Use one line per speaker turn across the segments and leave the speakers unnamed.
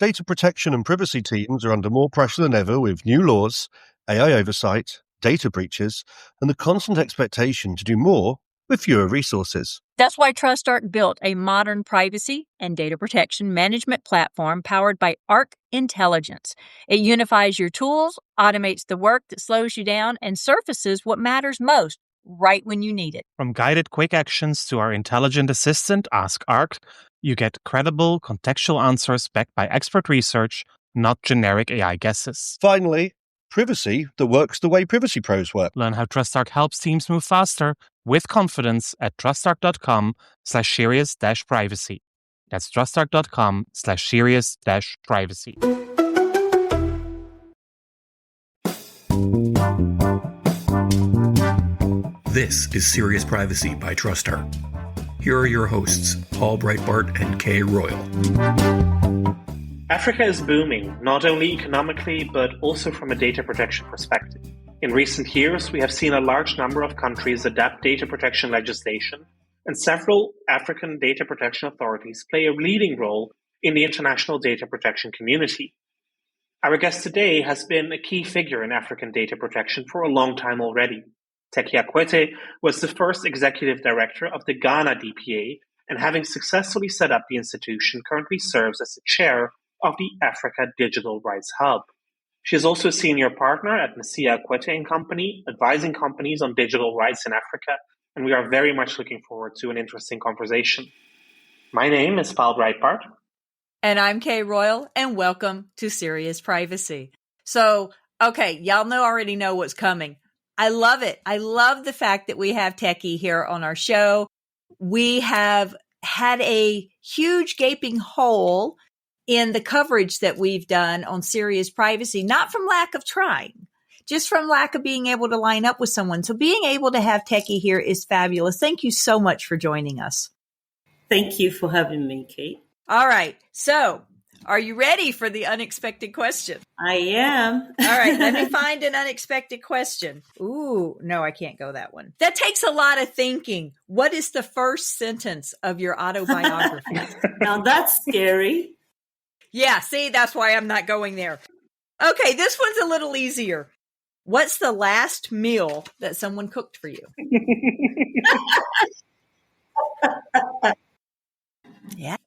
Data protection and privacy teams are under more pressure than ever with new laws, AI oversight, data breaches, and the constant expectation to do more with fewer resources.
That's why TrustArc built a modern privacy and data protection management platform powered by Arc Intelligence. It unifies your tools, automates the work that slows you down, and surfaces what matters most right when you need it.
From guided quick actions to our intelligent assistant, Ask Arc, you get credible, contextual answers backed by expert research, not generic AI guesses.
Finally, privacy that works the way privacy pros work.
Learn how TrustArc helps teams move faster with confidence at trustarc.com/serious-privacy. That's trustarc.com/serious-privacy.
This is Serious Privacy by TrustArc. Here are your hosts, Paul Breitbart and Kay Royal.
Africa is booming, not only economically, but also from a data protection perspective. In recent years, we have seen a large number of countries adapt data protection legislation, and several African data protection authorities play a leading role in the international data protection community. Our guest today has been a key figure in African data protection for a long time already. Teki Akuetteh was the first executive director of the Ghana DPA, and having successfully set up the institution, currently serves as the chair of the Africa Digital Rights Hub. She is also a senior partner at Messiah Akuetteh & Company, advising companies on digital rights in Africa, and we are very much looking forward to an interesting conversation. My name is Paul Breitbart.
And I'm Kay Royal, and welcome to Serious Privacy. So, okay, y'all already know what's coming. I love it. I love the fact that we have Teki here on our show. We have had a huge gaping hole in the coverage that we've done on Serious Privacy, not from lack of trying, just from lack of being able to line up with someone. So being able to have Teki here is fabulous. Thank you so much for joining us.
Thank you for having me, Kate.
All right. So are you ready for the unexpected question?
I am.
All right. Let me find an unexpected question. Ooh, no, I can't go that one. That takes a lot of thinking. What is the first sentence of your autobiography?
Now that's scary.
Yeah, see, that's why I'm not going there. Okay, this one's a little easier. What's the last meal that someone cooked for you? Yeah.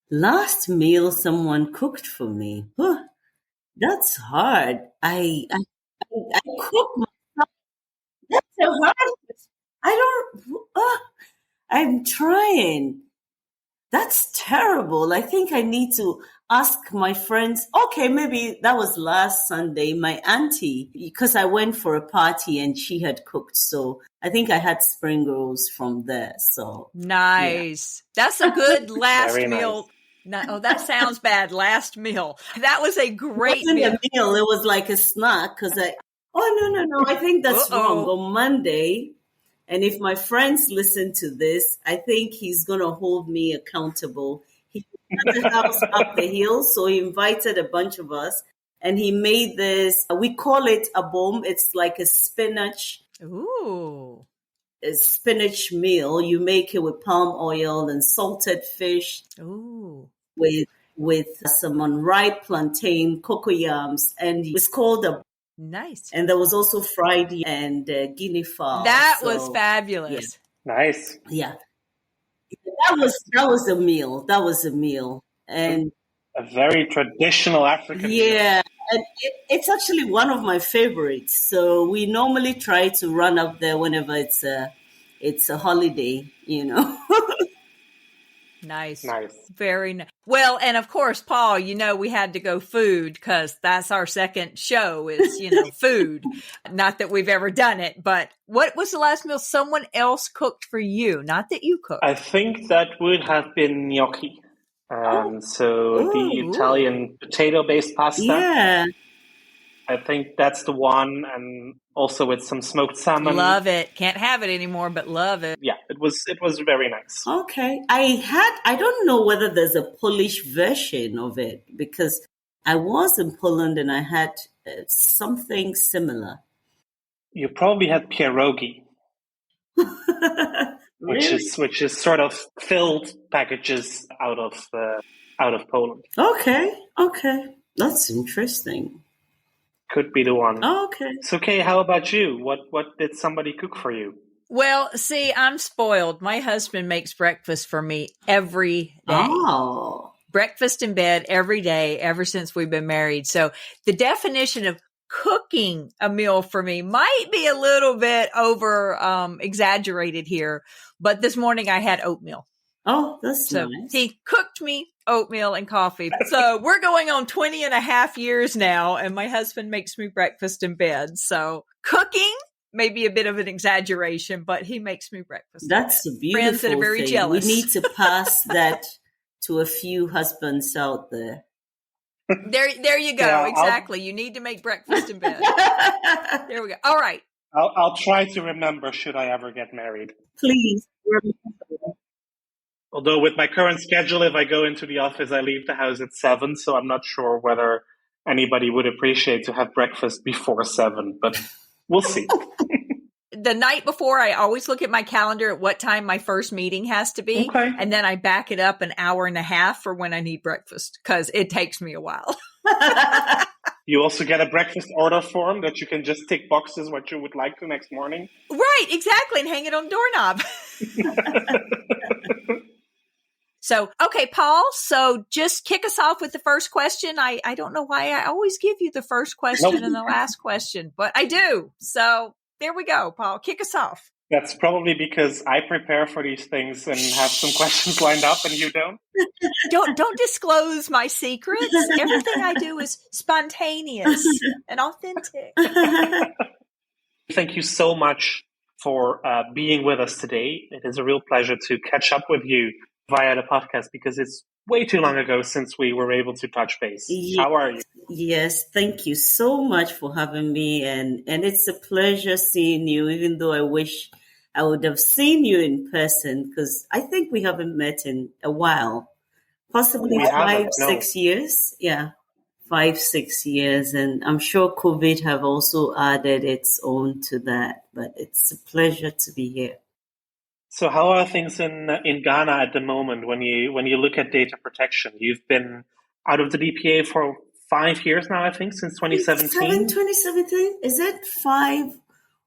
Last meal someone cooked for me. Huh, that's hard. I cook myself. That's so hard. I'm trying. That's terrible. I think I need to ask my friends. Okay, maybe that was last Sunday. My auntie, because I went for a party and she had cooked. So I think I had spring rolls from there. So
nice. Yeah. That's a good last meal.
Nice.
No, that sounds bad. Last meal. That was a great
meal. It wasn't
meal.
a meal. It was like a snack because no. I think that's wrong. On Monday, and if my friends listen to this, I think he's going to hold me accountable. He had a house up the hill, so he invited a bunch of us, and he made this, we call it a bomb. It's like a spinach.
Ooh.
A spinach meal. You make it with palm oil and salted fish.
Ooh.
With some unripe plantain, cocoyams, and it's called a
nice.
And there was also fried and guinea fowl.
That was fabulous.
Yeah. Nice.
Yeah, that was a meal. That was a meal, and
a very traditional African.
Yeah, and it's actually one of my favorites. So we normally try to run up there whenever it's a holiday, you know.
Nice.
Nice.
Very nice. Well, and of course, Paul, we had to go food because that's our second show is, food. Not that we've ever done it, but what was the last meal someone else cooked for you? Not that you cooked.
I think that would have been gnocchi. The Italian potato-based pasta.
Yeah.
I think that's the one, and also with some smoked salmon.
Love it. Can't have it anymore, but love it.
Yeah, it was very nice.
Okay. I don't know whether there's a Polish version of it, because I was in Poland and I had something similar.
You probably had pierogi. which is sort of filled packages out of Poland.
Okay. That's interesting.
Could be the one.
Okay.
So, Kay, how about you? What did somebody cook for you?
Well, see, I'm spoiled. My husband makes breakfast for me every day.
Oh.
Breakfast in bed every day, ever since we've been married. So the definition of cooking a meal for me might be a little bit over exaggerated here. But this morning I had oatmeal.
Oh, that's
so
nice.
He cooked me oatmeal and coffee. So we're going on 20 and a half years now, and my husband makes me breakfast in bed. So cooking may be a bit of an exaggeration, but he makes me breakfast.
That's a beautiful
Friends that are very
thing.
jealous.
We need to pass that to a few husbands out there.
There you go.
Yeah,
exactly. You need to make breakfast in bed. There we go. All right.
I'll try to remember should I ever get married.
Please remember.
Although with my current schedule, if I go into the office, I leave the house at 7, so I'm not sure whether anybody would appreciate to have breakfast before 7, but we'll see.
The night before, I always look at my calendar at what time my first meeting has to be.
Okay.
And then I back it up an hour and a half for when I need breakfast, because it takes me a while.
You also get a breakfast order form that you can just tick boxes what you would like the next morning.
Right, exactly, and hang it on the doorknob. So, okay, Paul, so just kick us off with the first question. I don't know why I always give you the first question and the last question, but I do. So there we go, Paul. Kick us off.
That's probably because I prepare for these things and have some questions lined up and you don't.
Don't disclose my secrets. Everything I do is spontaneous and authentic.
Thank you so much for being with us today. It is a real pleasure to catch up with you via the podcast because it's way too long ago since we were able to touch base.
Yes.
How are you?
Yes, thank you so much for having me. And it's a pleasure seeing you, even though I wish I would have seen you in person because I think we haven't met in a while. Possibly 5-6 years. Yeah, 5-6 years. And I'm sure COVID have also added its own to that. But it's a pleasure to be here.
So how are things in Ghana at the moment when you look at data protection? You've been out of the DPA for 5 years now, I think, since 2017.
2017? Is it 5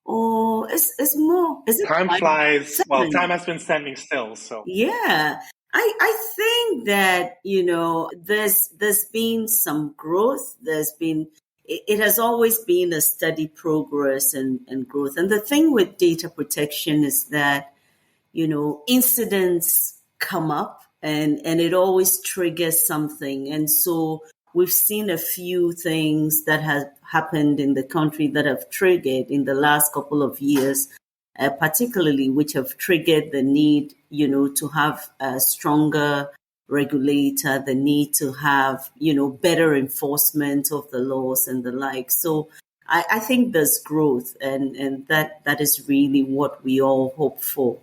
or it's more? Is it
time
5?
flies.
7?
Well, time has been standing still. So
yeah, I think that there's been some growth. It has always been a steady progress and growth. And the thing with data protection is that incidents come up and it always triggers something. And so we've seen a few things that have happened in the country that have triggered in the last couple of years, particularly which have triggered the need, to have a stronger regulator, the need to have, better enforcement of the laws and the like. So I think there's growth and that is really what we all hope for.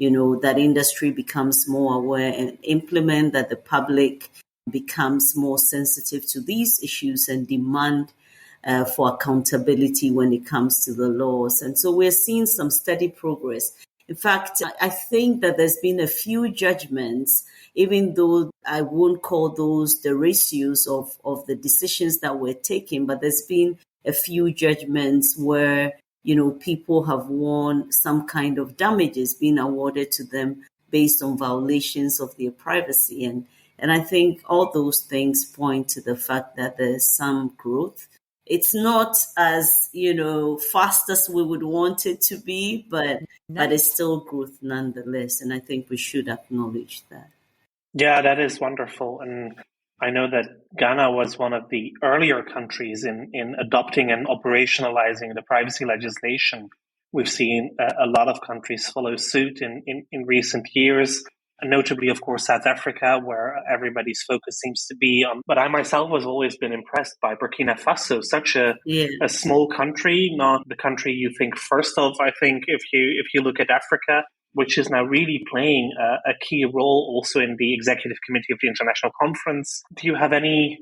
That industry becomes more aware and implement, that the public becomes more sensitive to these issues and demand for accountability when it comes to the laws. And so we're seeing some steady progress. In fact, I think that there's been a few judgments, even though I won't call those the ratios of the decisions that were taken, but there's been a few judgments where people have won some kind of damages being awarded to them based on violations of their privacy. And I think all those things point to the fact that there's some growth. It's not as, fast as we would want it to be, but it's still growth nonetheless. And I think we should acknowledge that.
Yeah, that is wonderful. And I know that Ghana was one of the earlier countries in adopting and operationalizing the privacy legislation. We've seen a lot of countries follow suit in recent years, and notably, of course, South Africa, where everybody's focus seems to be on. But I myself has always been impressed by Burkina Faso, such a small country, not the country you think first of, I think, if you look at Africa, which is now really playing a key role also in the executive committee of the international conference. Do you have any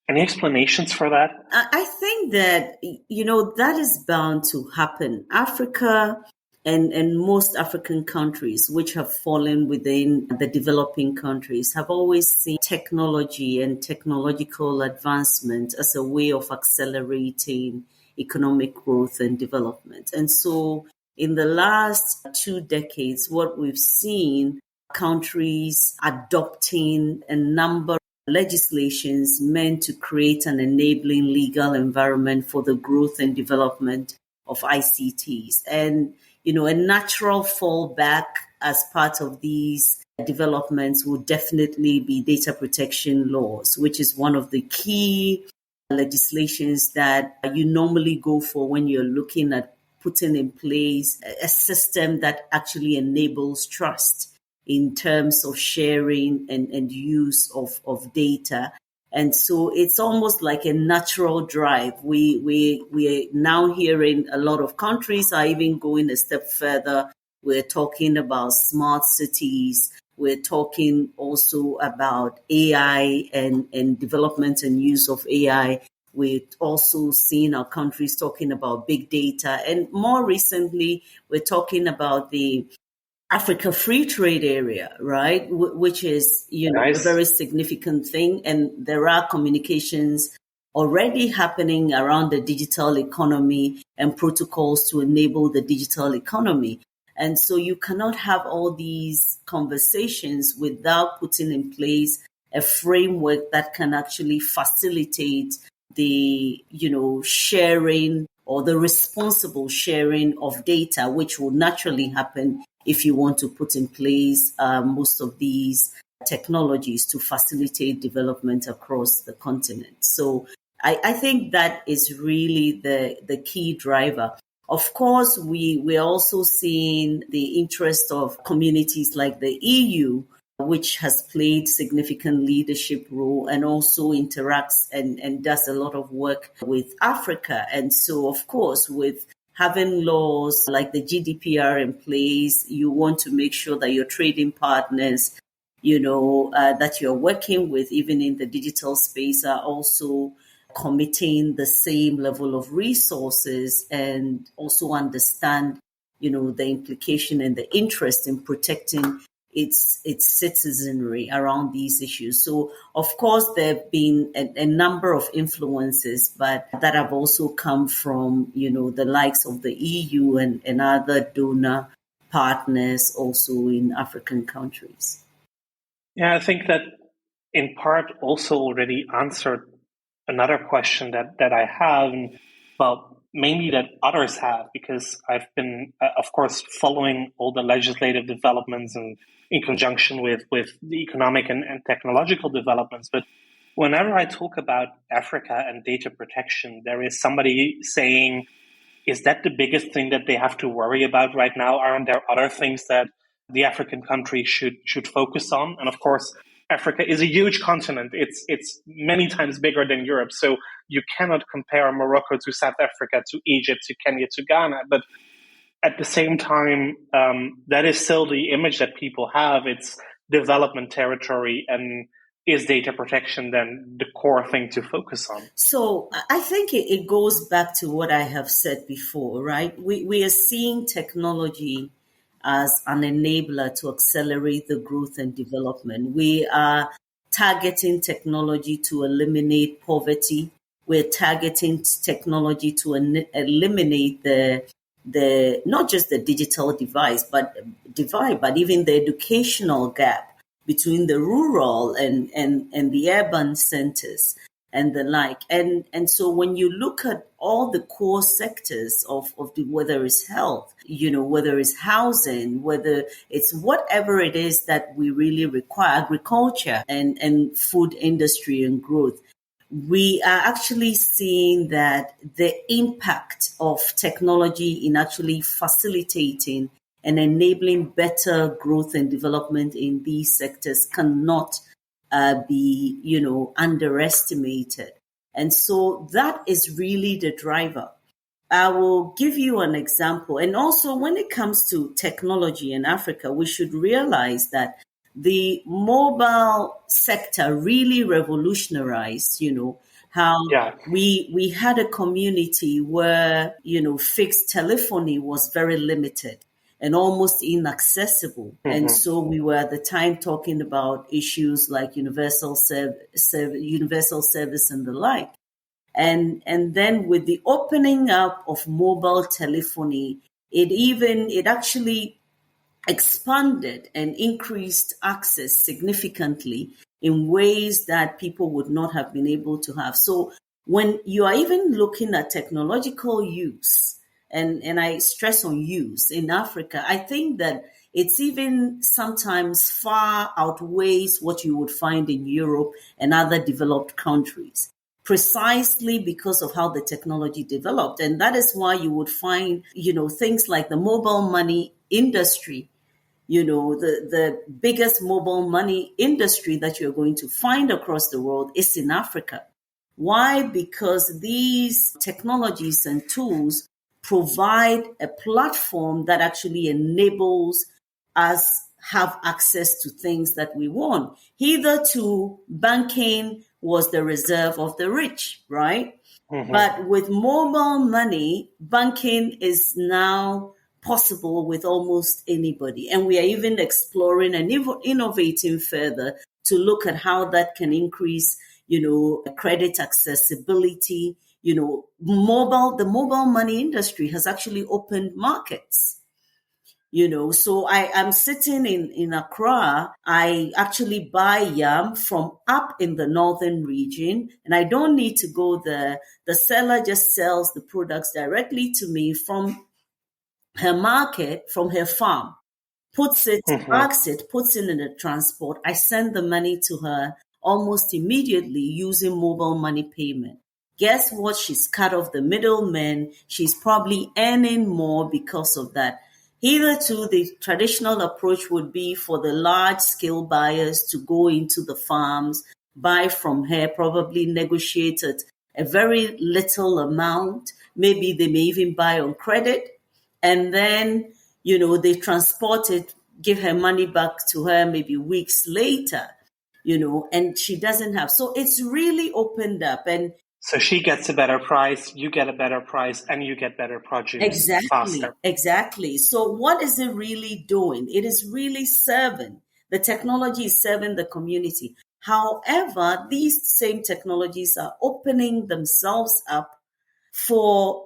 explanations for that?
I think that, that is bound to happen. Africa And most African countries, which have fallen within the developing countries, have always seen technology and technological advancement as a way of accelerating economic growth and development. And so in the last 2 decades, what we've seen, countries adopting a number of legislations meant to create an enabling legal environment for the growth and development of ICTs. And a natural fallback as part of these developments would definitely be data protection laws, which is one of the key legislations that you normally go for when you're looking at putting in place a system that actually enables trust in terms of sharing and use of data. And so it's almost like a natural drive. We're now hearing a lot of countries are even going a step further. We're talking about smart cities. We're talking also about AI and development and use of AI. We're also seeing our countries talking about big data. And more recently, we're talking about the Africa Free Trade Area, right? Which is,
Nice.
a very significant thing. And there are communications already happening around the digital economy and protocols to enable the digital economy. And so you cannot have all these conversations without putting in place a framework that can actually facilitate the, sharing or the responsible sharing of data, which will naturally happen if you want to put in place most of these technologies to facilitate development across the continent. So I think that is really the key driver. Of course, we're also seeing the interest of communities like the EU, which has played significant leadership role and also interacts and does a lot of work with Africa. And so, of course, with having laws like the GDPR in place, you want to make sure that your trading partners, that you're working with, even in the digital space, are also committing the same level of resources and also understand, the implication and the interest in protecting its citizenry around these issues. So, of course, there have been a number of influences, but that have also come from, the likes of the EU and other donor partners also in African countries.
Yeah, I think that in part also already answered another question that I have, and mainly that others have, because I've been, of course, following all the legislative developments and in conjunction with the economic and technological developments. But whenever I talk about Africa and data protection, there is somebody saying, is that the biggest thing that they have to worry about right now? Aren't there other things that the African country should focus on? And of course, Africa is a huge continent. It's many times bigger than Europe. So you cannot compare Morocco to South Africa, to Egypt, to Kenya, to Ghana. But at the same time, that is still the image that people have. It's development territory, and is data protection then the core thing to focus on?
So I think it goes back to what I have said before, right? We are seeing technology as an enabler to accelerate the growth and development. We are targeting technology to eliminate poverty. We're targeting technology to eliminate the not just the digital divide, but even the educational gap between the rural and the urban centers and the like. And so when you look at all the core sectors of whether it's health, whether it's housing, whether it's whatever it is that we really require, agriculture and food industry and growth, we are actually seeing that the impact of technology in actually facilitating and enabling better growth and development in these sectors cannot be, underestimated. And so that is really the driver. I will give you an example. And also when it comes to technology in Africa, we should realize that the mobile sector really revolutionized, how we had a community where, fixed telephony was very limited. and almost inaccessible. And so we were at the time talking about issues like universal service and the like. And then with the opening up of mobile telephony, it actually expanded and increased access significantly in ways that people would not have been able to have. So when you are even looking at technological use, and I stress on use in Africa, I think that it's even sometimes far outweighs what you would find in Europe and other developed countries, precisely because of how the technology developed. And that is why you would find, things like the mobile money industry, the biggest mobile money industry that you're going to find across the world is in Africa. Why? Because these technologies and tools provide a platform that actually enables us have access to things that we want. Hitherto, banking was the reserve of the rich, right? But with mobile money, banking is now possible with almost anybody. And we are even exploring and innovating further to look at how that can increase, credit accessibility. The mobile money industry has actually opened markets. So I'm sitting in Accra. I actually buy yam from up in the northern region, and I don't need to go there. The seller just sells the products directly to me from her market, from her farm, puts it, packs it, puts it in the transport. I send the money to her almost immediately using mobile money payment. Guess what? She's cut off the middleman. She's probably earning more because of that. Hitherto, the traditional approach would be for the large-scale buyers to go into the farms, buy from her, probably negotiate at a very little amount. Maybe they may even buy on credit. And then, they transport it, give her money back to her maybe weeks later, and she doesn't have. So it's really opened up. And
so she gets a better price, you get a better price, and you get better produce faster.
Exactly. So what is it really doing? It is really serving. The technology is serving the community. However, these same technologies are opening themselves up for,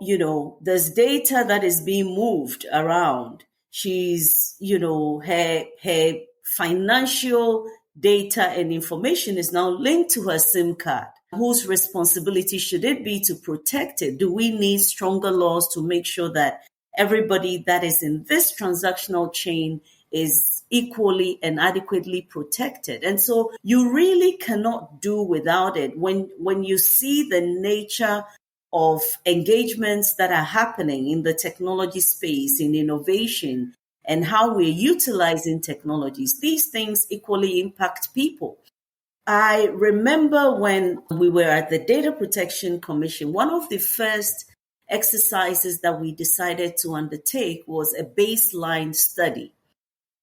there's data that is being moved around. She's, her financial data and information is now linked to her SIM card. Whose responsibility should it be to protect it? Do we need stronger laws to make sure that everybody that is in this transactional chain is equally and adequately protected? And so you really cannot do without it. When you see the nature of engagements that are happening in the technology space, in innovation, and how we're utilizing technologies, these things equally impact people. I remember when we were at the Data Protection Commission, one of the first exercises that we decided to undertake was a baseline study,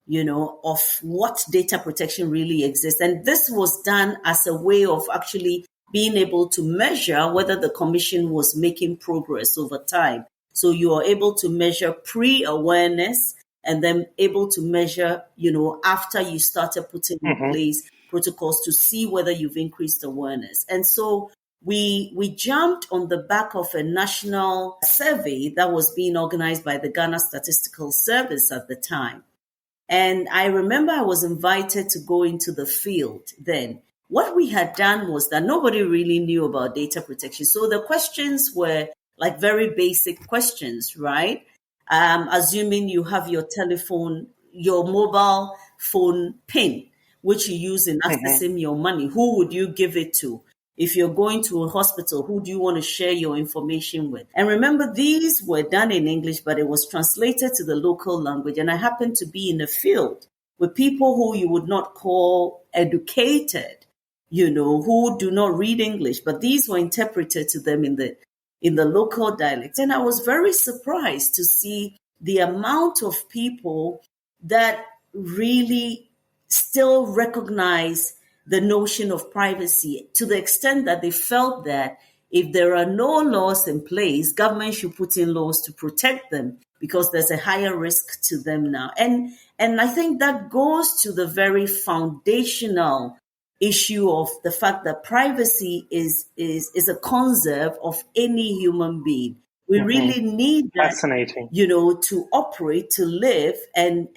of what data protection really exists. And this was done as a way of actually being able to measure whether the commission was making progress over time. So you are able to measure pre-awareness and then able to measure, after you started putting in place protocols to see whether you've increased awareness. And so we jumped on the back of a national survey that was being organized by the Ghana Statistical Service at the time. And I remember I was invited to go into the field then. What we had done was that nobody really knew about data protection. So the questions were like very basic questions, right? Assuming you have your mobile phone PIN, which you use in accessing your money, who would you give it to? If you're going to a hospital, who do you want to share your information with? And remember, these were done in English, but it was translated to the local language. And I happened to be in a field with people who you would not call educated, who do not read English, but these were interpreted to them in the local dialect. And I was very surprised to see the amount of people that really still recognize the notion of privacy, to the extent that they felt that if there are no laws in place, government should put in laws to protect them, because there's a higher risk to them now. And I think that goes to the very foundational issue of the fact that privacy is a conserve of any human being. We really need that,
fascinating,
to operate, to live, and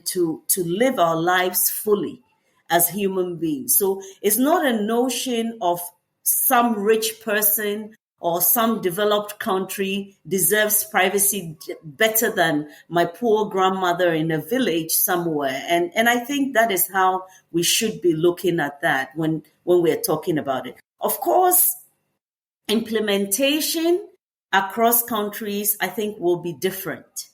to live our lives fully as human beings. So it's not a notion of some rich person or some developed country deserves privacy better than my poor grandmother in a village somewhere. And I think that is how we should be looking at that when we're talking about it. Of course, implementation across countries, I think, will be different,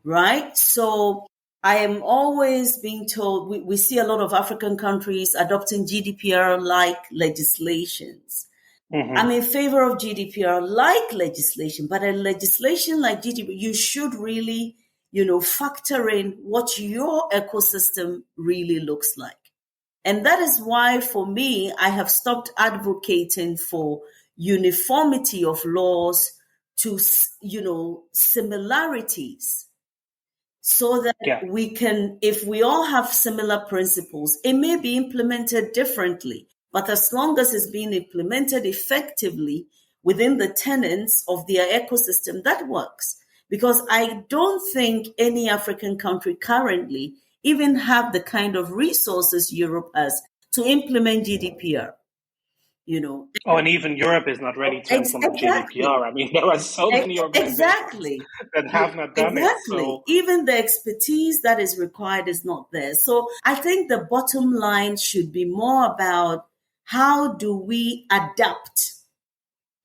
right? So I am always being told, we see a lot of African countries adopting GDPR-like legislations. I'm in favor of GDPR-like legislation, but a legislation like GDPR, you should really, factor in what your ecosystem really looks like. And that is why, for me, I have stopped advocating for uniformity of laws to, similarities, so that we can, if we all have similar principles, it may be implemented differently. But as long as it's being implemented effectively within the tenets of their ecosystem, that works. Because I don't think any African country currently even have the kind of resources Europe has to implement GDPR.
and even Europe is not ready to implement GDPR. I mean, there are so many organizations that have not done it. So
even the expertise that is required is not there. So I think the bottom line should be more about how do we adapt,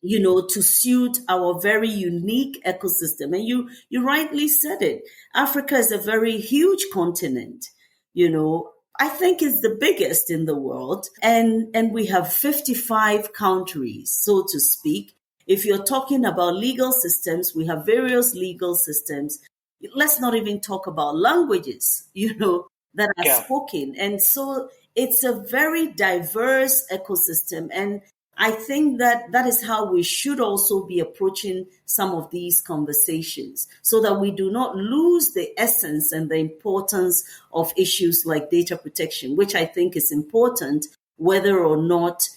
to suit our very unique ecosystem. And you rightly said it. Africa is a very huge continent, I think it's the biggest in the world. And we have 55 countries, so to speak. If you're talking about legal systems, we have various legal systems. Let's not even talk about languages, that are spoken. And so it's a very diverse ecosystem. And I think that is how we should also be approaching some of these conversations, so that we do not lose the essence and the importance of issues like data protection, which I think is important, whether or not,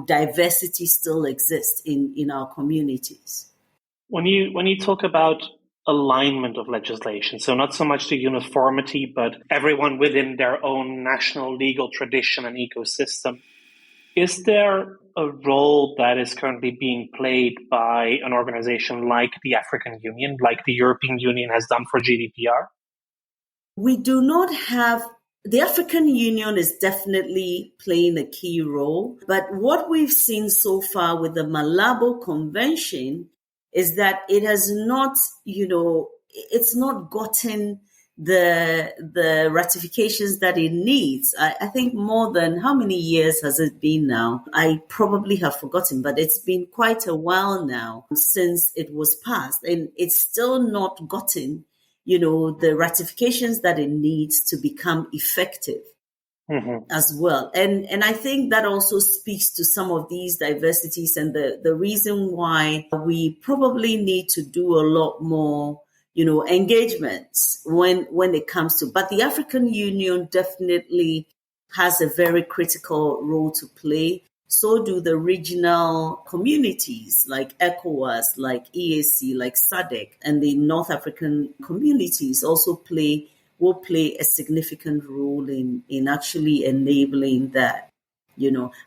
diversity still exists in our communities.
When you talk about alignment of legislation, so not so much the uniformity, but everyone within their own national legal tradition and ecosystem, is there a role that is currently being played by an organization like the African Union, like the European Union has done for GDPR?
We do not have. The African Union is definitely playing a key role, but what we've seen so far with the Malabo Convention is that it has not, it's not gotten the ratifications that it needs. I think more than, how many years has it been now? I probably have forgotten, but it's been quite a while now since it was passed, and it's still not gotten, the ratifications that it needs to become effective. As well. And I think that also speaks to some of these diversities and the reason why we probably need to do a lot more, engagements when it comes to, but the African Union definitely has a very critical role to play. So do the regional communities like ECOWAS, like EAC, like SADC, and the North African communities also will play a significant role in actually enabling that.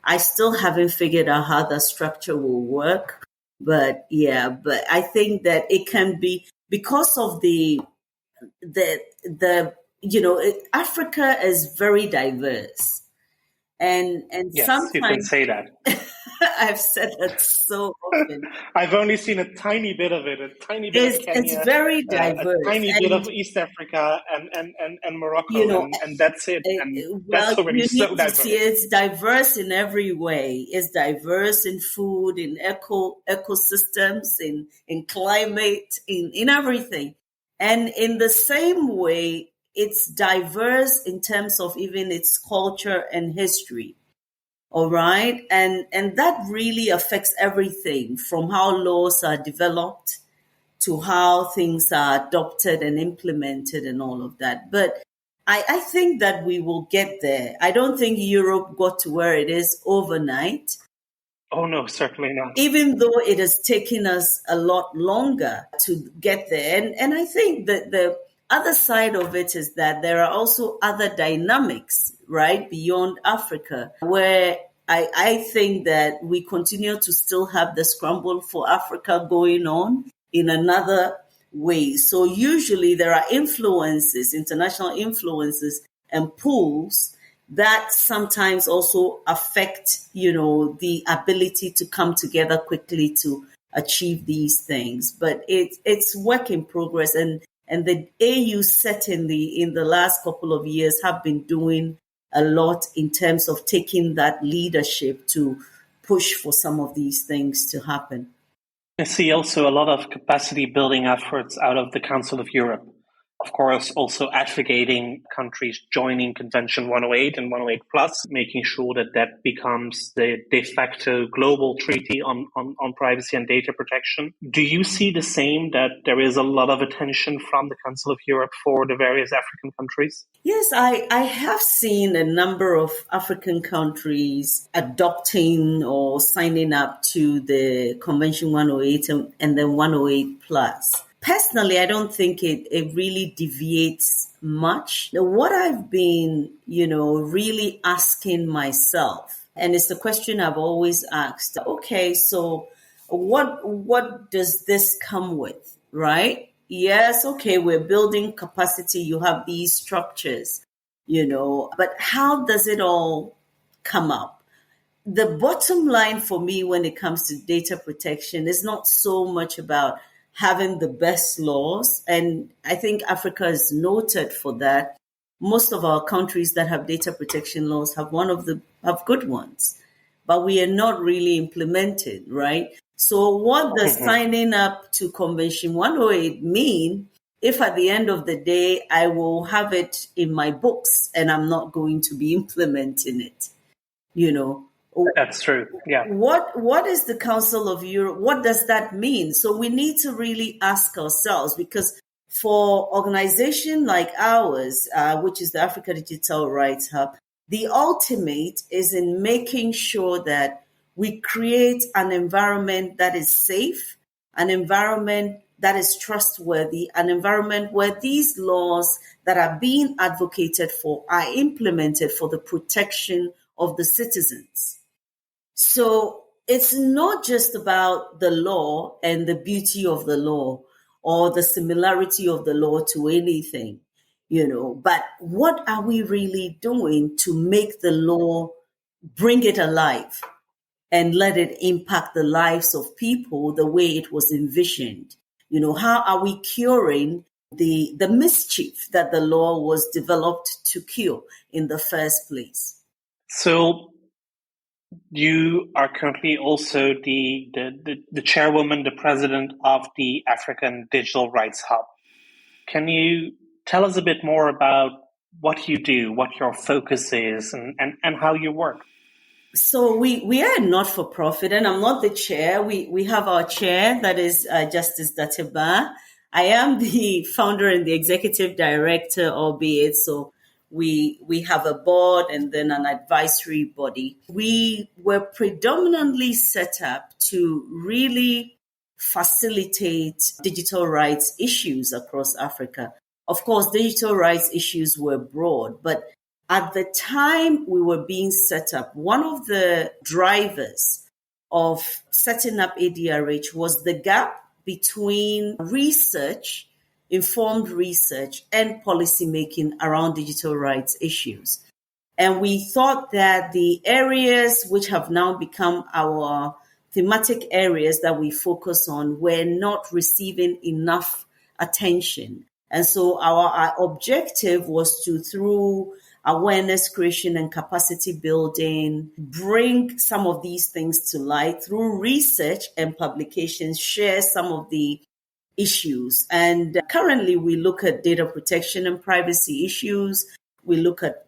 I still haven't figured out how that structure will work, but I think that it can be because of Africa is very diverse. And
yes,
sometimes
you can say that.
I've said that so often.
I've only seen a tiny bit of it, a tiny bit of Kenya.
It's very diverse.
A tiny bit of East Africa and Morocco, and that's it. And that's already so diverse.
It's diverse in every way. It's diverse in food, in ecosystems, in climate, in everything. And in the same way, it's diverse in terms of even its culture and history. All right. And that really affects everything from how laws are developed to how things are adopted and implemented and all of that. But I think that we will get there. I don't think Europe got to where it is overnight.
Oh, no, certainly not.
Even though it has taken us a lot longer to get there. And I think that the other side of it is that there are also other dynamics, right, beyond Africa, where I think that we continue to still have the scramble for Africa going on in another way. So usually there are influences, international influences and pulls that sometimes also affect, the ability to come together quickly to achieve these things. But it's work in progress, and the AU certainly in the last couple of years have been doing a lot in terms of taking that leadership to push for some of these things to happen.
I see also a lot of capacity building efforts out of the Council of Europe. Of course, also advocating countries joining Convention 108 and 108 plus, making sure that that becomes the de facto global treaty on privacy and data protection. Do you see the same, that there is a lot of attention from the Council of Europe for the various African countries?
Yes, I have seen a number of African countries adopting or signing up to the Convention 108 and then 108 plus. Personally, I don't think it really deviates much. What I've been, really asking myself, and it's a question I've always asked, okay, so what does this come with, right? Yes, okay, we're building capacity, you have these structures, but how does it all come up? The bottom line for me when it comes to data protection is not so much about having the best laws. And I think Africa is noted for that. Most of our countries that have data protection laws have good ones, but we are not really implemented, right? So what does signing up to Convention 108 mean if at the end of the day I will have it in my books and I'm not going to be implementing it?
That's true. Yeah.
What is the Council of Europe? What does that mean? So we need to really ask ourselves, because for organization like ours, which is the Africa Digital Rights Hub, the ultimate is in making sure that we create an environment that is safe, an environment that is trustworthy, an environment where these laws that are being advocated for are implemented for the protection of the citizens. So it's not just about the law and the beauty of the law or the similarity of the law to anything, but what are we really doing to make the law, bring it alive and let it impact the lives of people the way it was envisioned? How are we curing the mischief that the law was developed to cure in the first place?
So you are currently also the chairwoman, the president of the African Digital Rights Hub. Can you tell us a bit more about what you do, what your focus is, and how you work?
So we are a not-for-profit, and I'm not the chair. We have our chair, that is Justice Dateba. I am the founder and the executive director, albeit, so we have a board and then an advisory body. We were predominantly set up to really facilitate digital rights issues across Africa. Of course, digital rights issues were broad, but at the time we were being set up, one of the drivers of setting up ADRH was the gap between research, informed research, and policymaking around digital rights issues. And we thought that the areas which have now become our thematic areas that we focus on were not receiving enough attention. And so our objective was to, through awareness creation and capacity building, bring some of these things to light through research and publications, share some of the issues. And currently we look at data protection and privacy issues. We look at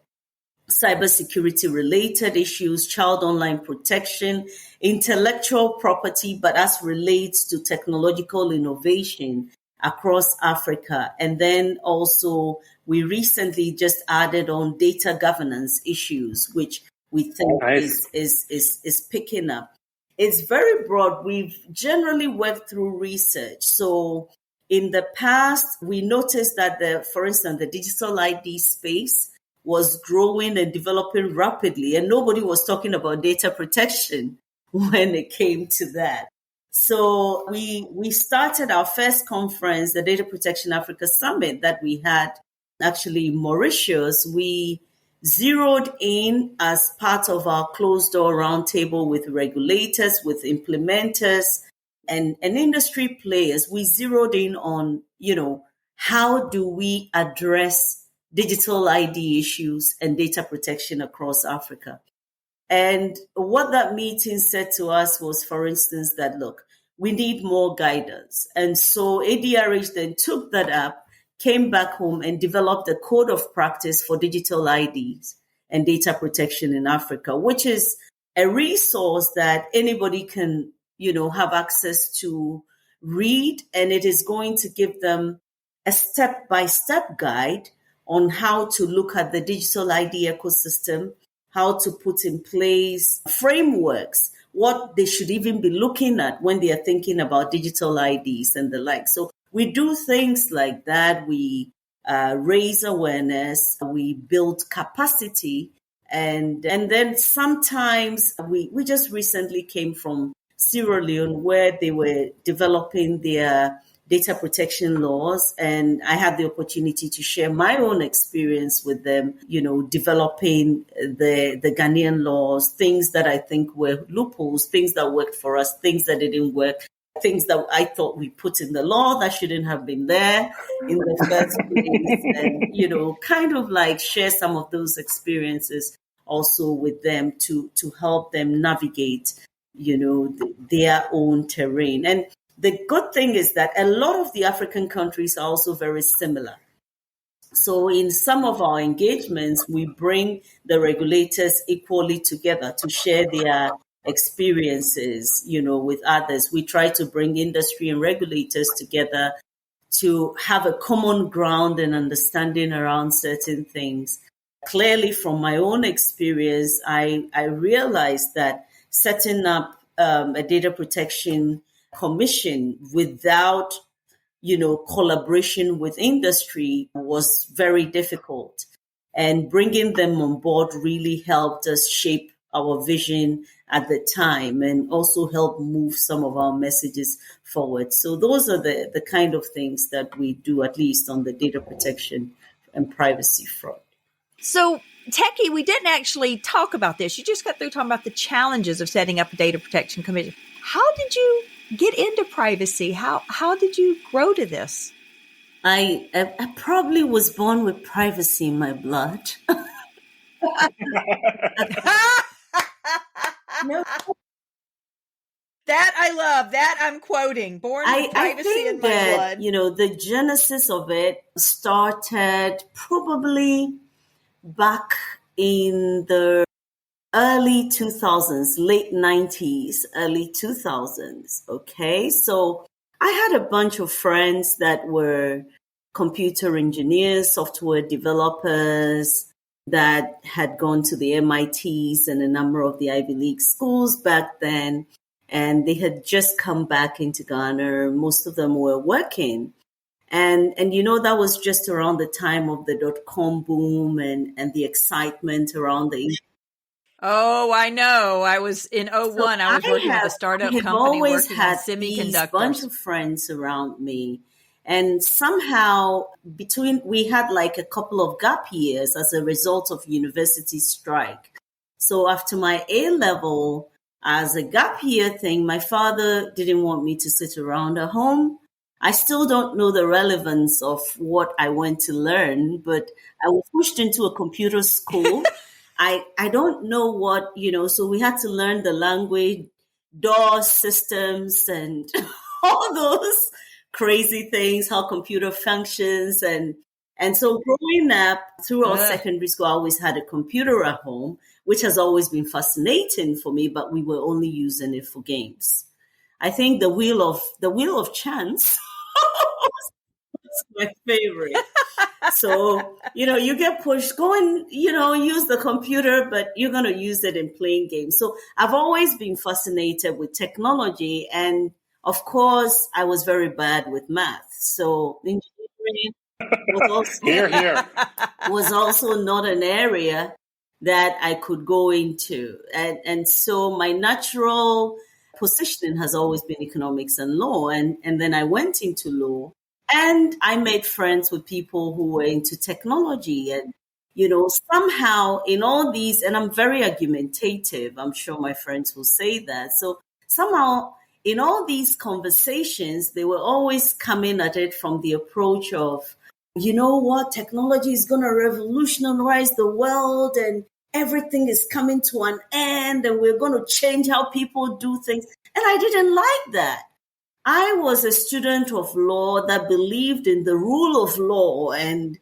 cybersecurity related issues, child online protection, intellectual property, but as relates to technological innovation across Africa. And then also we recently just added on data governance issues, which we think
Nice.
is picking up. It's very broad. We've generally worked through research. So in the past, we noticed that for instance, the digital ID space was growing and developing rapidly, and nobody was talking about data protection when it came to that. So we started our first conference, the Data Protection Africa Summit that we had actually in Mauritius. We zeroed in as part of our closed door roundtable with regulators, with implementers, and industry players. We zeroed in on, how do we address digital ID issues and data protection across Africa? And what that meeting said to us was, for instance, that, look, we need more guidance. And so ADRH then took that up, came back home and developed a code of practice for digital IDs and data protection in Africa, which is a resource that anybody can, have access to read. And it is going to give them a step-by-step guide on how to look at the digital ID ecosystem, how to put in place frameworks, what they should even be looking at when they are thinking about digital IDs and the like. So we do things like that. We raise awareness, we build capacity, and then sometimes we just recently came from Sierra Leone, where they were developing their data protection laws. And I had the opportunity to share my own experience with them, developing the Ghanaian laws, things that I think were loopholes, things that worked for us, things that didn't work, things that I thought we put in the law that shouldn't have been there in the first place. And, kind of like share some of those experiences also with them to help them navigate, their own terrain. And the good thing is that a lot of the African countries are also very similar. So in some of our engagements, we bring the regulators equally together to share their experiences, with others. We try to bring industry and regulators together to have a common ground and understanding around certain things. Clearly, from my own experience, I realized that setting up a data protection commission without, collaboration with industry was very difficult. And bringing them on board really helped us shape our vision at the time and also help move some of our messages forward. So those are the kind of things that we do, at least on the data protection and privacy front.
So, Teki, we didn't actually talk about this. You just got through talking about the challenges of setting up a data protection commission. How did you get into privacy? How did you grow to this?
I probably was born with privacy in my blood. No.
That I love. That I'm quoting. Born with privacy in my blood.
The genesis of it started probably back in the early 2000s, late 90s, early 2000s. Okay. So I had a bunch of friends that were computer engineers, software developers that had gone to the MITs and a number of the Ivy League schools back then. And they had just come back into Ghana. Most of them were working. And that was just around the time of the .com boom and the excitement around the.
Oh, I know. I was in 01. So I was working at a startup company working on semiconductors.
These bunch of friends around me. And somehow we had like a couple of gap years as a result of university strike. So after my A-level, as a gap year thing, my father didn't want me to sit around at home. I still don't know the relevance of what I went to learn, but I was pushed into a computer school. I don't know what, so we had to learn the language, DOS systems and all those crazy things, how computer functions. And And so growing up throughout
Ugh.
secondary school, I always had a computer at home, which has always been fascinating for me, but we were only using it for games. I think the wheel of chance was my favorite. So, you get pushed, go and, use the computer, but you're going to use it in playing games. So I've always been fascinated with technology. And of course, I was very bad with math. So engineering was also,
Here.
was also not an area that I could go into. And so my natural positioning has always been economics and law. And then I went into law. And I made friends with people who were into technology. And, somehow in all these, and I'm very argumentative, I'm sure my friends will say that. So somehow in all these conversations, they were always coming at it from the approach of, you know what, technology is going to revolutionize the world and everything is coming to an end and we're going to change how people do things. And I didn't like that. I was a student of law that believed in the rule of law and,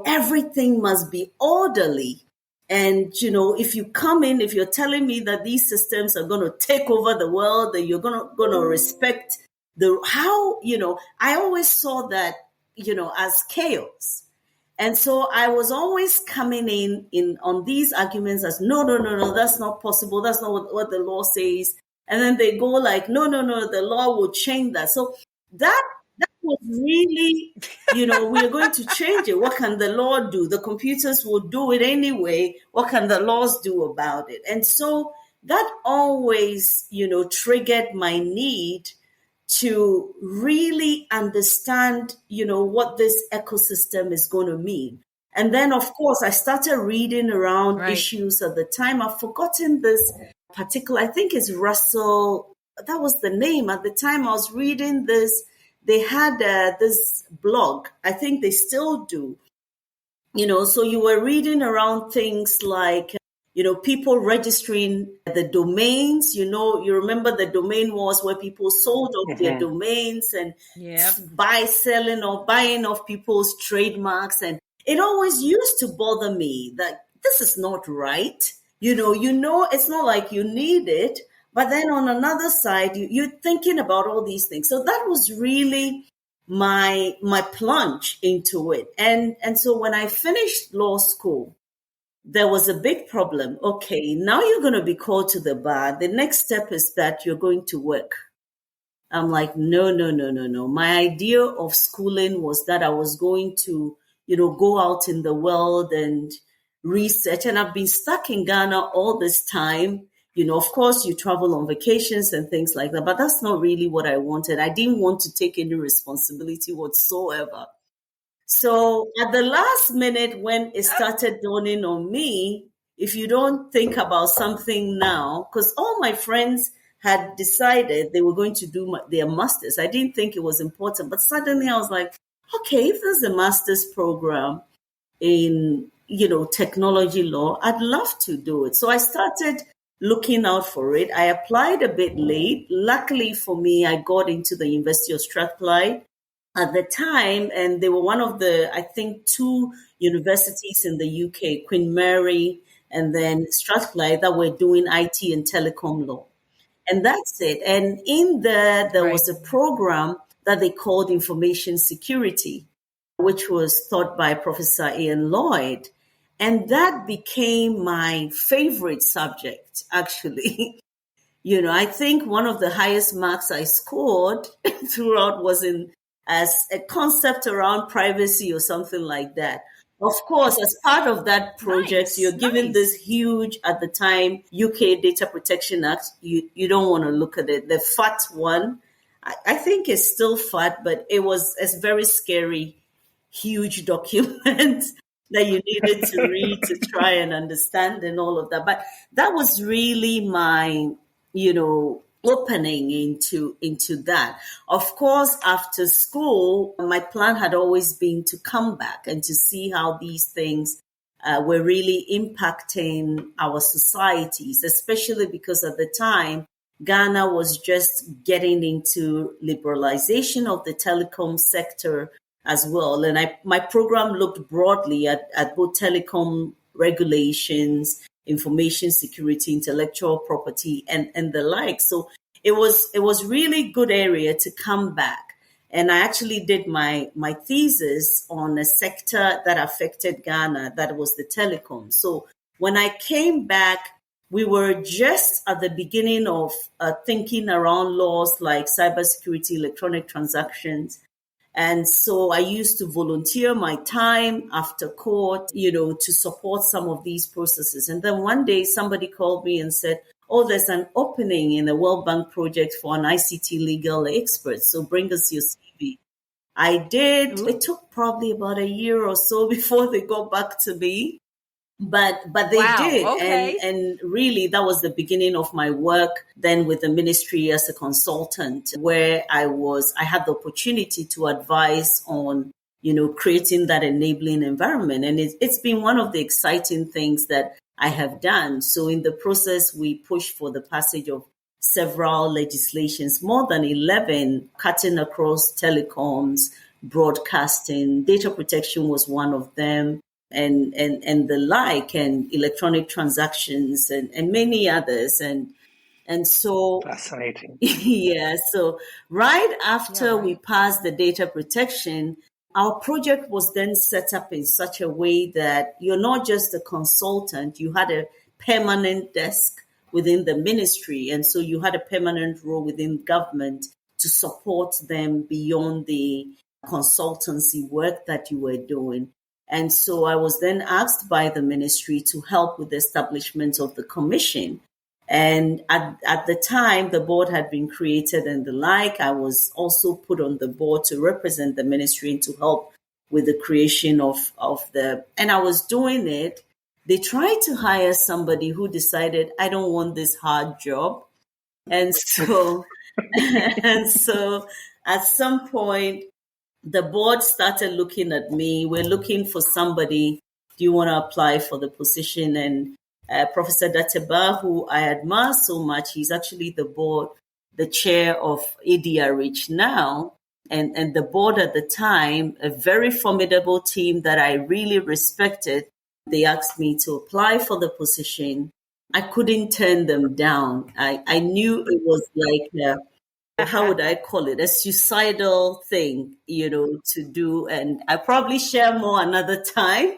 everything must be orderly. And, if you come in, if you're telling me that these systems are going to take over the world, that you're going to respect I always saw that, as chaos. And so I was always coming in on these arguments as, no, that's not possible. That's not what the law says. And then they go like, no, the law will change that. So that was really, we're going to change it. What can the law do? The computers will do it anyway. What can the laws do about it? And so that always, triggered my need to really understand, what this ecosystem is going to mean. And then, of course, I started reading around issues at the time. I've forgotten this particular, I think it's Russell, that was the name. At the time I was reading this, they had this blog. I think they still do. So you were reading around things like, people registering the domains. You remember the domain wars where people sold off their domains and buying off people's trademarks. And it always used to bother me that this is not right. It's not like you need it, but then on another side, you're thinking about all these things. So that was really my plunge into it. And so when I finished law school, there was a big problem. Okay, now you're going to be called to the bar. The next step is that you're going to work. I'm like, no. My idea of schooling was that I was going to, go out in the world and research. And I've been stuck in Ghana all this time. Of course, you travel on vacations and things like that, but that's not really what I wanted. I didn't want to take any responsibility whatsoever. So at the last minute, when it started dawning on me, if you don't think about something now, because all my friends had decided they were going to do their masters. I didn't think it was important, but suddenly I was like, okay, if there's a master's program in, technology law, I'd love to do it. So I started looking out for it. I applied a bit late. Luckily for me, I got into the University of Strathclyde at the time, and they were one of the, I think, 2 universities in the UK, Queen Mary and then Strathclyde, that were doing IT and telecom law. And that's it. And in there was a program that they called Information Security, which was taught by Professor Ian Lloyd. And that became my favorite subject, actually. I think one of the highest marks I scored throughout was as a concept around privacy or something like that. Of course, as part of that project, you're given this huge, at the time, UK Data Protection Act. You don't want to look at it. The FAT one, I think it's still FAT, but it was a very scary, huge document that you needed to read to try and understand and all of that. But that was really my, opening into that. Of course, after school, my plan had always been to come back and to see how these things were really impacting our societies, especially because at the time, Ghana was just getting into liberalization of the telecom sector. as well. And my program looked broadly at both telecom regulations, information security, intellectual property, and the like. So it was really good area to come back. And I actually did my thesis on a sector that affected Ghana, that was the telecom. So when I came back, we were just at the beginning of thinking around laws like cybersecurity, electronic transactions. And so I used to volunteer my time after court, to support some of these processes. And then one day somebody called me and said, oh, there's an opening in the World Bank project for an ICT legal expert. So bring us your CV. I did. Ooh. It took probably about a year or so before they got back to me. But they did. Okay. And really that was the beginning of my work then with the ministry as a consultant, where I had the opportunity to advise on, creating that enabling environment. And it's been one of the exciting things that I have done. So in the process, we pushed for the passage of several legislations, more than 11, cutting across telecoms, broadcasting, data protection was one of them. And the like, and electronic transactions and many others. And so
fascinating.
Yeah. So right after we passed the data protection, our project was then set up in such a way that you're not just a consultant, you had a permanent desk within the ministry. And so you had a permanent role within government to support them beyond the consultancy work that you were doing. And so I was then asked by the ministry to help with the establishment of the commission. And at the time, the board had been created and the like. I was also put on the board to represent the ministry and to help with the creation of and I was doing it. They tried to hire somebody who decided, I don't want this hard job. And so, at some point, the board started looking at me. We're looking for somebody. Do you want to apply for the position? And Professor Dateba, who I admire so much, he's actually the chair of ADRH now. And the board at the time, a very formidable team that I really respected, they asked me to apply for the position. I couldn't turn them down. I knew it was like how would I call it? A suicidal thing, to do. And I probably share more another time.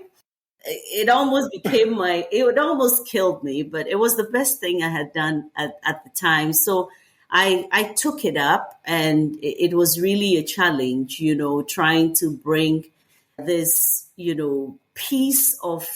It almost became it almost killed me, but it was the best thing I had done at the time. So I took it up, and it was really a challenge, trying to bring this, piece of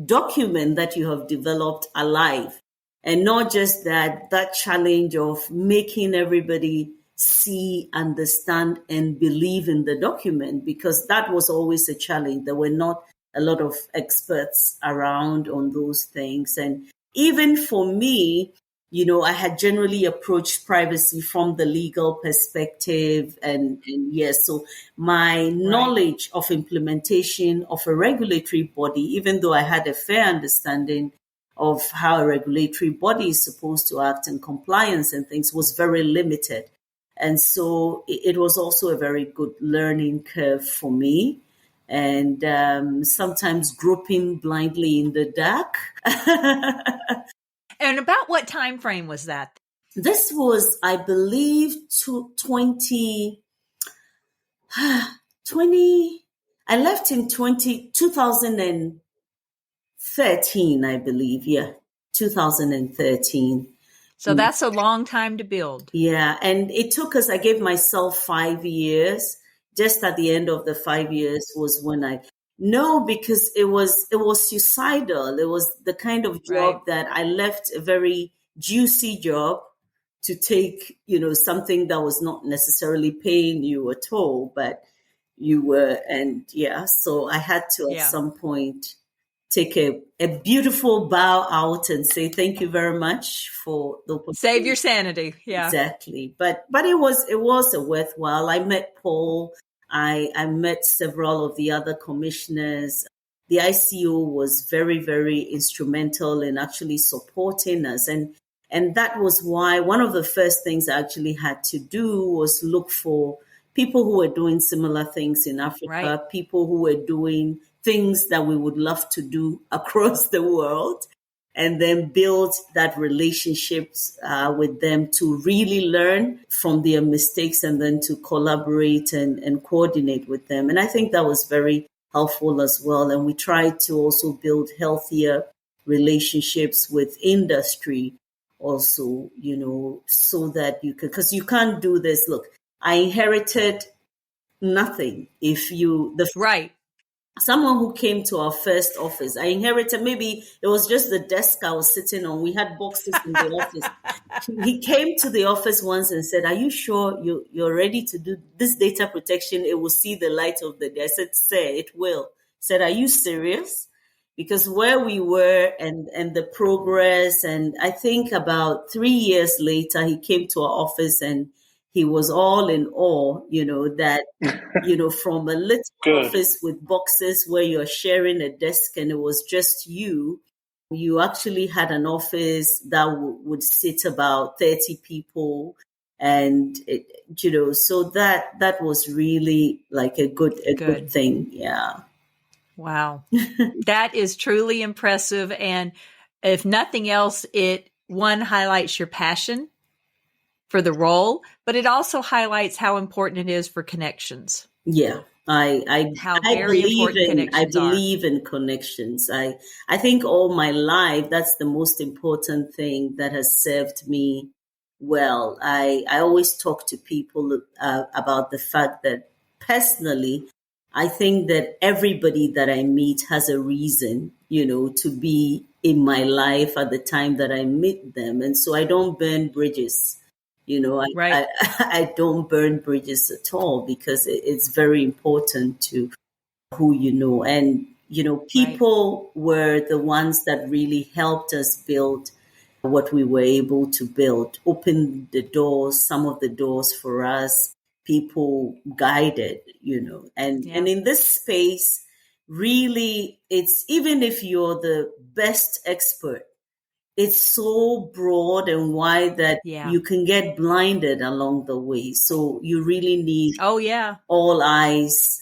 document that you have developed alive. And not just that challenge of making everybody see, understand, and believe in the document, because that was always a challenge. There were not a lot of experts around on those things. And even for me, I had generally approached privacy from the legal perspective. And yes, so my knowledge of implementation of a regulatory body, even though I had a fair understanding of how a regulatory body is supposed to act and compliance and things, was very limited. And so it was also a very good learning curve for me. And sometimes groping blindly in the dark.
And about what time frame was that?
This was, I believe, 20. I left in 2013, I believe. Yeah, 2013.
So that's a long time to build.
Yeah, and it took us, I gave myself 5 years. Just at the end of the 5 years was when because it was suicidal. It was the kind of job that I left, a very juicy job, to take, something that was not necessarily paying you at all, but you were, so I had to at some point take a beautiful bow out and say thank you very much for the opportunity.
Save your sanity. Yeah,
exactly. But it was a worthwhile. I met Paul. I met several of the other commissioners. The ICO was very, very instrumental in actually supporting us. And that was why one of the first things I actually had to do was look for, people who were doing similar things in Africa,
Right.
people who were doing things that we would love to do across the world, and then build that relationships with them to really learn from their mistakes and then to collaborate and coordinate with them. And I think that was very helpful as well. And we tried to also build healthier relationships with industry also, so that you could, because you can't do this. Look, I inherited nothing.
Right.
Someone who came to our first office, I inherited, maybe it was just the desk I was sitting on. We had boxes in the office. He came to the office once and said, "Are you sure you're ready to do this data protection? It will see the light of the day." I said, "Sir, it will." He said, "Are you serious?" Because where we were and the progress, and I think about 3 years later, he came to our office and he was all in awe, that from a little
Good.
office with boxes where you're sharing a desk and it was just you actually had an office that would sit about 30 people. And, so that was really like a good thing. Yeah.
Wow. That is truly impressive. And if nothing else, it highlights your passion for the role, but it also highlights how important it is for connections.
Yeah. I believe in connections. I think all my life, that's the most important thing that has served me well. I always talk to people about the fact that personally, I think that everybody that I meet has a reason, to be in my life at the time that I meet them. And so I don't burn bridges.
Right.
I don't burn bridges at all because it's very important to who you know. And, people were the ones that really helped us build what we were able to build, open the doors, some of the doors for us, people guided, and in this space, really, it's even if you're the best expert, it's so broad and wide that you can get blinded along the way. So you really need all eyes,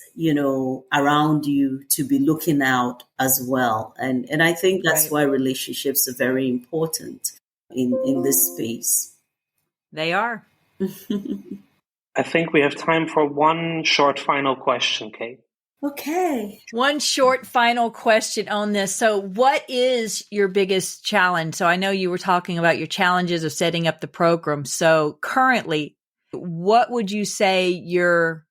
around you to be looking out as well. And I think that's why relationships are very important in this space.
They are.
I think we have time for one short final question, Kate.
Okay.
One short final question on this. So what is your biggest challenge? So I know you were talking about your challenges of setting up the program. So currently, what would you say your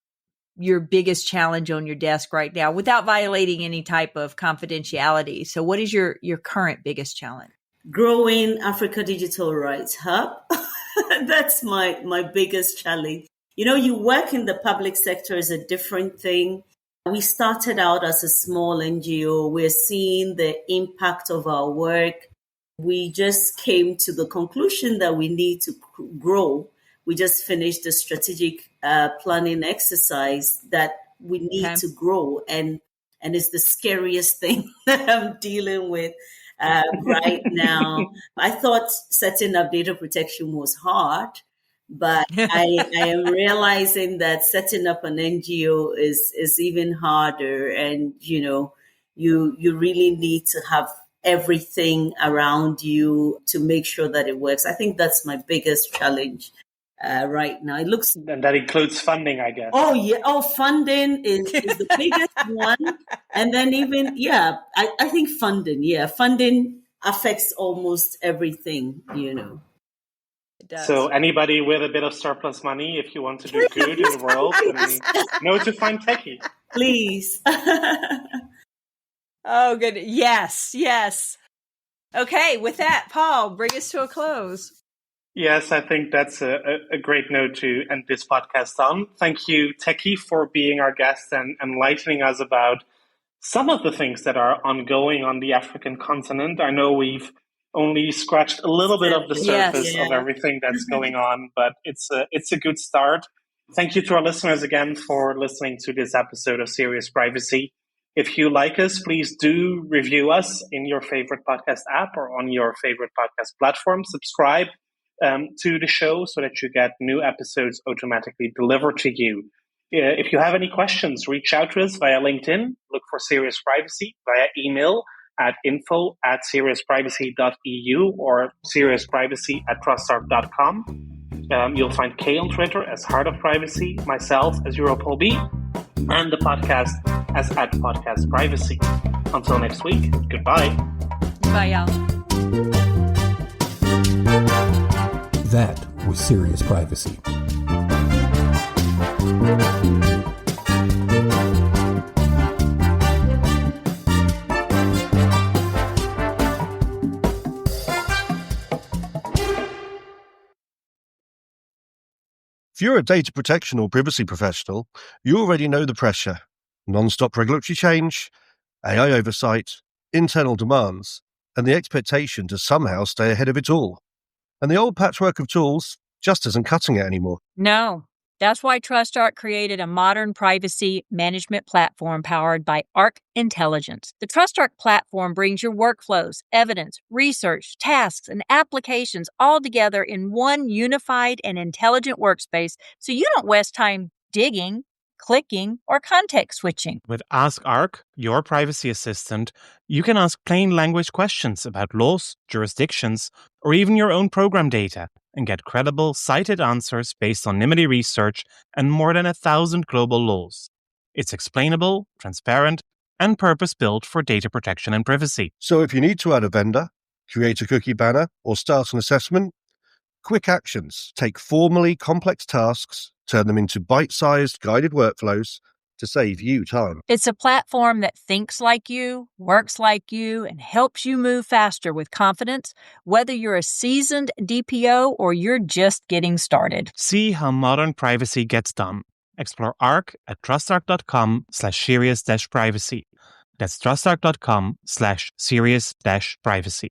biggest challenge on your desk right now without violating any type of confidentiality? So what is your current biggest challenge?
Growing Africa Digital Rights Hub. That's my biggest challenge. You work in the public sector is a different thing. We started out as a small NGO. We're seeing the impact of our work. We just came to the conclusion that we need to grow. We just finished the strategic planning exercise that we need to grow. And it's the scariest thing that I'm dealing with right now. I thought setting up data protection was hard. But I am realizing that setting up an NGO is even harder. And, you really need to have everything around you to make sure that it works. I think that's my biggest challenge right now. It looks...
And that includes funding, I guess.
Oh, yeah. Oh, funding is the biggest one. And then even, I think funding. Yeah, funding affects almost everything,
So anybody with a bit of surplus money, if you want to do good in the world, then know to find Teki.
Please.
Oh, good. Yes. Okay, with that, Paul, bring us to a close.
Yes, I think that's a great note to end this podcast on. Thank you, Teki, for being our guest and enlightening us about some of the things that are ongoing on the African continent. I know we've only scratched a little bit of the surface of everything that's going on, but it's a good start. Thank you to our listeners again for listening to this episode of Serious Privacy. If you like us, please do review us in your favorite podcast app or on your favorite podcast platform. Subscribe to the show so that you get new episodes automatically delivered to you. If you have any questions, reach out to us via LinkedIn, look for Serious Privacy, via email at info@seriousprivacy.eu or seriousprivacy@trustarc.com. You'll find Kay on Twitter as Heart of Privacy, myself as Europol B, and the podcast as @podcastprivacy. Until next week, goodbye.
Bye, y'all.
That was Serious Privacy.
If you're a data protection or privacy professional, you already know the pressure. Non-stop regulatory change, AI oversight, internal demands, and the expectation to somehow stay ahead of it all. And the old patchwork of tools just isn't cutting it anymore.
No. That's why TrustArc created a modern privacy management platform powered by Arc Intelligence. The TrustArc platform brings your workflows, evidence, research, tasks, and applications all together in one unified and intelligent workspace so you don't waste time digging, clicking, or context switching.
With Ask Arc, your privacy assistant, you can ask plain language questions about laws, jurisdictions, or even your own program data and get credible, cited answers based on NIMBY research and more than 1,000 global laws. It's explainable, transparent, and purpose-built for data protection and privacy.
So if you need to add a vendor, create a cookie banner, or start an assessment, quick actions take formally complex tasks, turn them into bite-sized guided workflows to save you time.
It's a platform that thinks like you, works like you, and helps you move faster with confidence, whether you're a seasoned DPO or you're just getting started.
See how modern privacy gets done. Explore Arc at trustarc.com/serious-privacy. That's trustarc.com/serious-privacy.